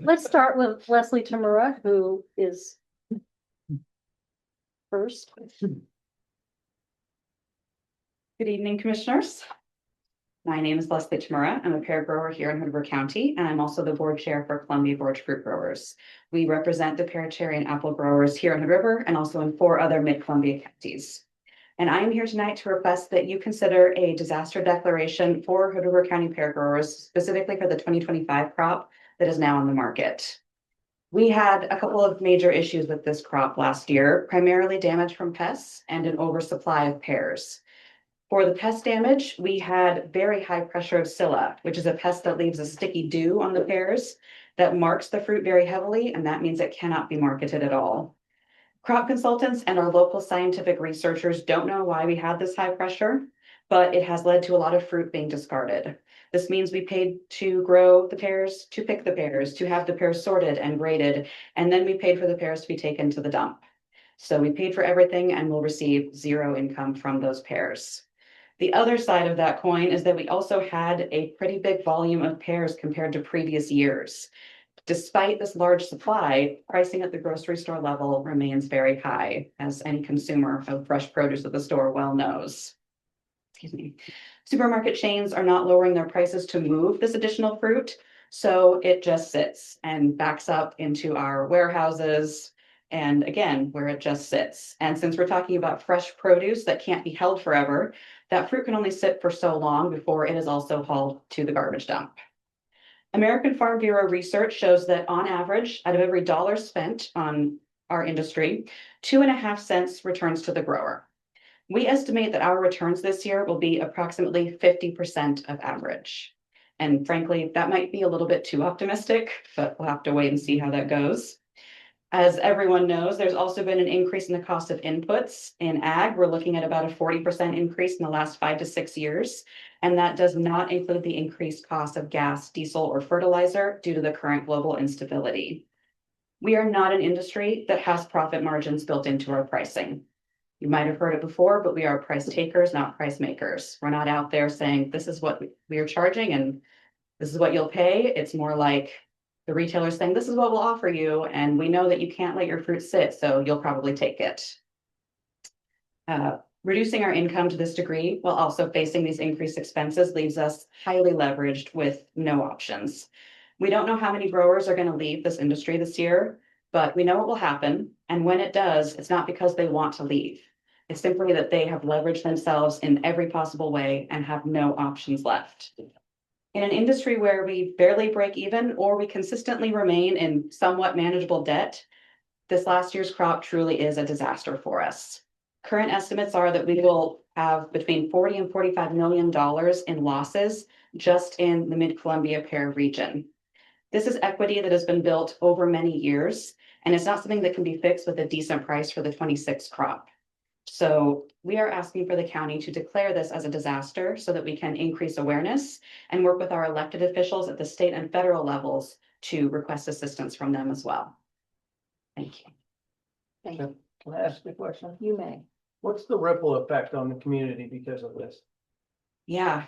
let's start with Leslie Tamura, who is first. Good evening, commissioners. My name is Leslie Tamura. I'm a pear grower here in Hood River County, and I'm also the board chair for Columbia Gorge Fruit Growers. We represent the pear, cherry, and apple growers here in Hood River and also in 4 other mid-Columbia counties. And I am here tonight to request that you consider a disaster declaration for Hood River County pear growers, specifically for the 2025 crop that is now on the market. We had a couple of major issues with this crop last year, primarily damage from pests and an oversupply of pears. For the pest damage, we had very high pressure of psylla, which is a pest that leaves a sticky dew on the pears that marks the fruit very heavily, and that means it cannot be marketed at all. Crop consultants and our local scientific researchers don't know why we had this high pressure, but it has led to a lot of fruit being discarded. This means we paid to grow the pears, to pick the pears, to have the pears sorted and graded, and then we paid for the pears to be taken to the dump. So we paid for everything and will receive 0 income from those pears. The other side of that coin is that we also had a pretty big volume of pears compared to previous years. Despite this large supply, pricing at the grocery store level remains very high, as any consumer of fresh produce at the store well knows. Excuse me. Supermarket chains are not lowering their prices to move this additional fruit, so it just sits and backs up into our warehouses, and again, where it just sits. And since we're talking about fresh produce that can't be held forever, that fruit can only sit for so long before it is also hauled to the garbage dump. American Farm Bureau research shows that on average, out of every dollar spent on our industry, 2.5 cents returns to the grower. We estimate that our returns this year will be approximately 50% of average. And frankly, that might be a little bit too optimistic, but we'll have to wait and see how that goes. As everyone knows, there's also been an increase in the cost of inputs. In ag, we're looking at about a 40% increase in the last 5 to 6 years. And that does not include the increased cost of gas, diesel, or fertilizer due to the current global instability. We are not an industry that has profit margins built into our pricing. You might have heard it before, but we are price takers, not price makers. We're not out there saying this is what we are charging and this is what you'll pay. It's more like the retailer saying, this is what we'll offer you, and we know that you can't let your fruit sit, so you'll probably take it. Reducing our income to this degree while also facing these increased expenses leaves us highly leveraged with no options. We don't know how many growers are going to leave this industry this year, but we know it will happen. And when it does, it's not because they want to leave. It's simply that they have leveraged themselves in every possible way and have no options left. In an industry where we barely break even or we consistently remain in somewhat manageable debt, this last year's crop truly is a disaster for us. Current estimates are that we will have between $40 and $45 million in losses just in the Mid-Columbia pear region. This is equity that has been built over many years, and it's not something that can be fixed with a decent price for the 26 crop. So we are asking for the county to declare this as a disaster so that we can increase awareness and work with our elected officials at the state and federal levels to request assistance from them as well. Thank you. Thank you. Can I ask a question? You may. What's the ripple effect on the community because of this? Yeah,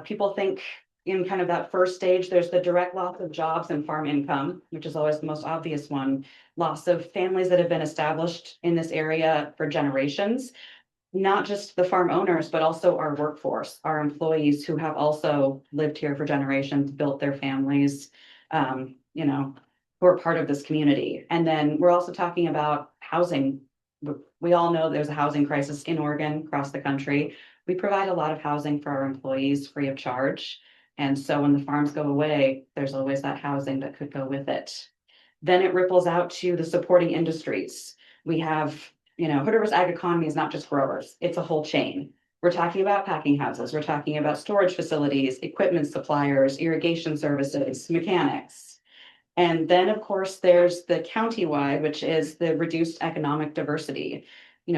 people think in kind of that first stage, there's the direct loss of jobs and farm income, which is always the most obvious one. Loss of families that have been established in this area for generations, not just the farm owners, but also our workforce, our employees who have also lived here for generations, built their families, who are part of this community. And then we're also talking about housing. We all know there's a housing crisis in Oregon, across the country. We provide a lot of housing for our employees free of charge. And so when the farms go away, there's always that housing that could go with it. Then it ripples out to the supporting industries. We have, Hood River's ag economy is not just growers, it's a whole chain. We're talking about packing houses, we're talking about storage facilities, equipment suppliers, irrigation services, mechanics. And then, of course, there's the countywide, which is the reduced economic diversity.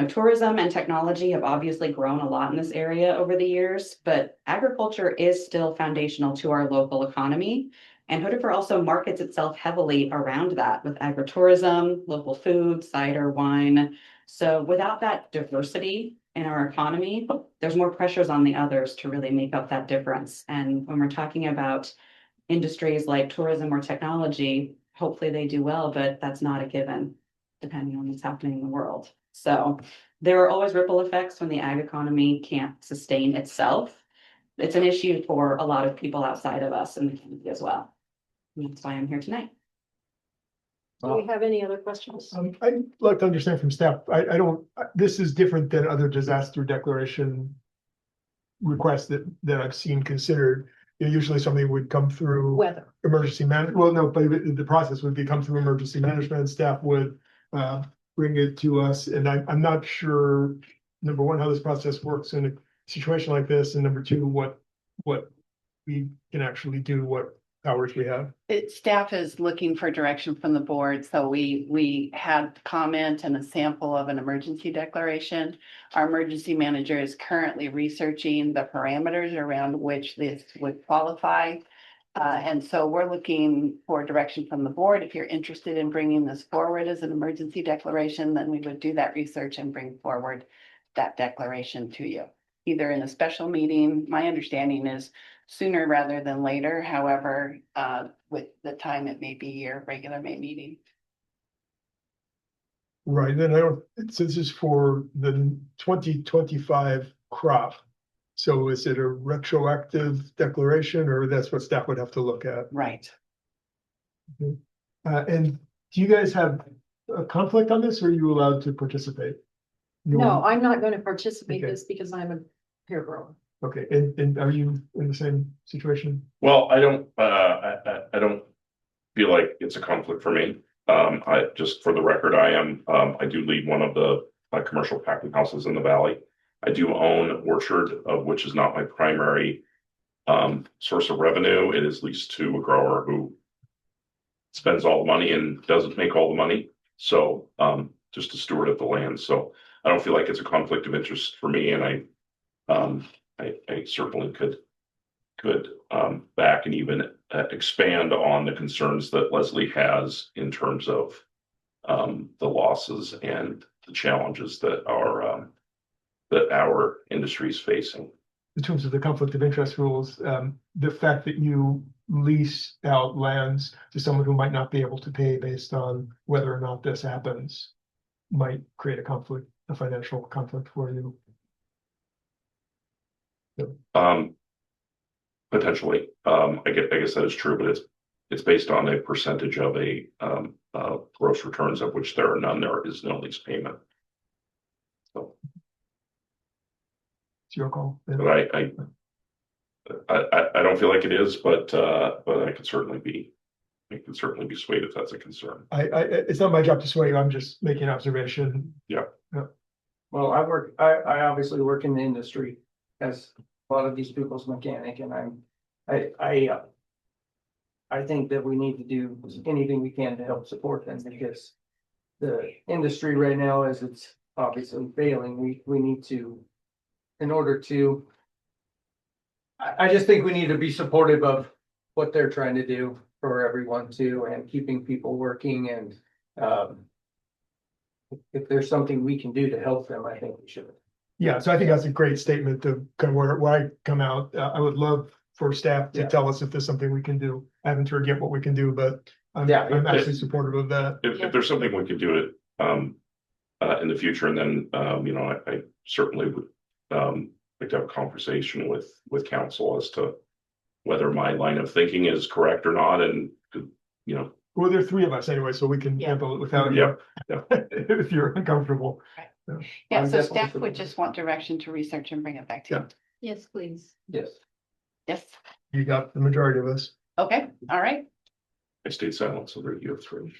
Tourism and technology have obviously grown a lot in this area over the years, but agriculture is still foundational to our local economy. And Hood River also markets itself heavily around that with agritourism, local food, cider, wine. So without that diversity in our economy, there's more pressures on the others to really make up that difference. And when we're talking about industries like tourism or technology, hopefully they do well, but that's not a given, depending on what's happening in the world. So there are always ripple effects when the ag economy can't sustain itself. It's an issue for a lot of people outside of us in the community as well. And that's why I'm here tonight. Do we have any other questions? I'd like to understand from staff, I don't, this is different than other disaster declaration requests that I've seen considered. You know, usually something would come through Weather. emergency well, no, but the process would be come through emergency management, staff would bring it to us, and I'm not sure, number one, how this process works in a situation like this, and number two, what we can actually do, what powers we have. Staff is looking for direction from the board, so we had comment and a sample of an emergency declaration. Our emergency manager is currently researching the parameters around which this would qualify. And so we're looking for direction from the board. If you're interested in bringing this forward as an emergency declaration, then we would do that research and bring forward that declaration to you, either in a special meeting. My understanding is sooner rather than later. However, with the time, it may be your regular May meeting. Right, then this is for the 2025 crop. So is it a retroactive declaration, or that's what staff would have to look at? Right. And do you guys have a conflict on this, or are you allowed to participate? No, I'm not going to participate Okay. this because I'm a pear grower. Okay, and are you in the same situation? Well, I don't feel like it's a conflict for me. I just, for the record, I do lead one of the commercial packing houses in the valley. I do own an orchard, which is not my primary source of revenue. It is leased to a grower who spends all the money and doesn't make all the money. So just a steward of the land. So I don't feel like it's a conflict of interest for me, and I certainly could back and even expand on the concerns that Leslie has in terms of the losses and the challenges that our industry is facing. In terms of the conflict of interest rules, the fact that you lease out lands to someone who might not be able to pay based on whether or not this happens might create a financial conflict for you. Potentially, I guess that is true, but it's based on a percentage of a gross returns, of which there are none. There is no lease payment. So, It's your call. but I don't feel like it is, but I could certainly be swayed if that's a concern. It's not my job to sway you. I'm just making an observation. Well, I obviously work in the industry as a lot of these people's mechanic, and I think that we need to do anything we can to help support them, because the industry right now, as it's obviously failing, we need to, in order to, I just think we need to be supportive of what they're trying to do for everyone too, and keeping people working, and if there's something we can do to help them, I think we should. Yeah, so I think that's a great statement to kind of where I come out. I would love for staff to Yeah. tell us if there's something we can do. I haven't heard yet what we can do, but I'm actually supportive of that. If there's something we could do it in the future, and then I certainly would like to have a conversation with council as to whether my line of thinking is correct or not, and Well, there are three of us anyway, so we can Yeah. handle it without Yeah. you. If you're uncomfortable. Yeah, I'm so definitely staff would just want direction to research and bring it back to you. Yes, please. Yes. Yes, You got the majority of us. okay, all right. I stayed silent, so there you have three.